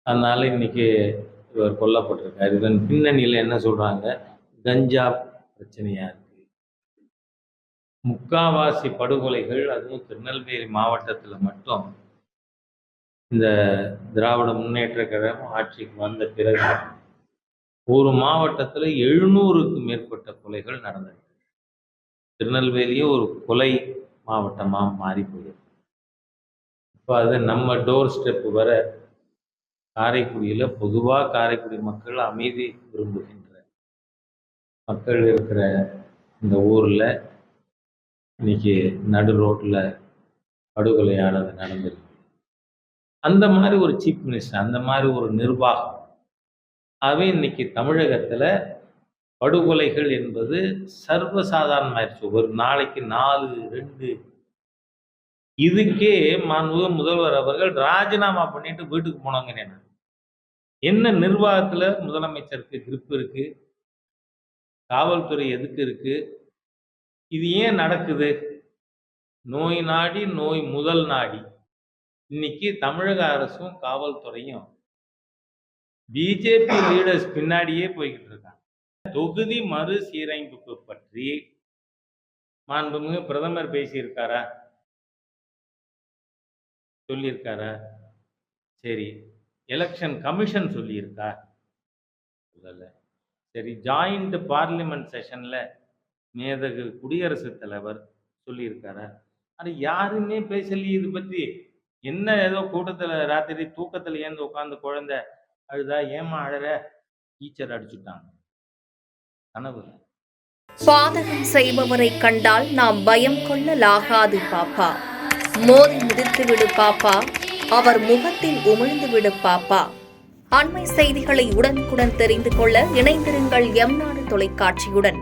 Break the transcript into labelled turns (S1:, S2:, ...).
S1: அதனால இன்னைக்கு இவர் கொல்லப்பட்டிருக்காரு. இதன் பின்னணியில என்ன சொல்றாங்க? கஞ்சா பிரச்சனையா இருக்கு. முக்காவாசி படுகொலைகள் அதுவும் திருநெல்வேலி மாவட்டத்துல மட்டும் இந்த திராவிட முன்னேற்றக் கழகம் ஆட்சிக்கு வந்த பிறகு ஒரு மாவட்டத்துல 700க்கு மேற்பட்ட கொலைகள் நடந்திருக்கு. திருநெல்வேலியே ஒரு கொலை மாவட்டமா மாறி போயிருக்கு. இப்போ அது நம்ம டோர் ஸ்டெப் வர காரைக்குடியில பொதுவா காரைக்குடி மக்கள் அமைதி விரும்புகின்ற மக்கள் இருக்கிற இந்த ஊர்ல இன்னைக்கு நடு ரோட்ல படுகொலையானது நடந்திருக்கு. அந்த மாதிரி ஒரு சீஃப் மினிஸ்டர், அந்த மாதிரி ஒரு நிர்வாகம், ஆகவே இன்னைக்கு தமிழகத்துல படுகொலைகள் என்பது சர்வசாதாரணமாயிருச்சு. ஒரு நாளைக்கு 4, 2. இதுக்கே மாண்புமிகு முதல்வர் அவர்கள் ராஜினாமா பண்ணிட்டு வீட்டுக்கு போனாங்க. என்ன நிர்வாகத்துல முதலமைச்சருக்கு கிரிப் இருக்கு? காவல்துறை எதுக்கு இருக்கு? இது ஏன் நடக்குது? நோய் நாடி நோய் முதல் நாடி. இன்னைக்கு தமிழக அரசும் காவல்துறையும் பிஜேபி லீடர்ஸ் பின்னாடியே போய்கிட்டு இருக்காங்க. தொகுதி மறுசீரமைப்பு பற்றி மாண்புமிகு பிரதமர் பேசியிருக்காரா? சொல்லியிருக்காரா? சரி, எலெக்ஷன் கமிஷன் சொல்லியிருக்கா? சொல்லல. சரி, ஜாயிண்ட் பார்லிமெண்ட் செஷன்ல மேதகு குடியரசுத் தலைவர் சொல்லியிருக்காரா? அது யாருமே பேசலையே இது பத்தி. என்ன ஏதோ கூட்டத்துல ராத்திரி தூக்கத்துல ஏந்து உட்காந்து குழந்தை அழுதா, ஏமா அழற, டீச்சர் அடிச்சுட்டாங்க, கனவுல.
S2: பாதகம் செய்பவரை கண்டால் நாம் பயம் கொள்ளலாகாது பாப்பா. மோதி மிதித்து விடு பாப்பா, அவர் முகத்தில் உமிழ்ந்து விடு பாப்பா. அண்மை செய்திகளை உடனுக்குடன் தெரிந்து கொள்ள இணைந்திருங்கள் எம் நாடு தொலைக்காட்சியுடன்.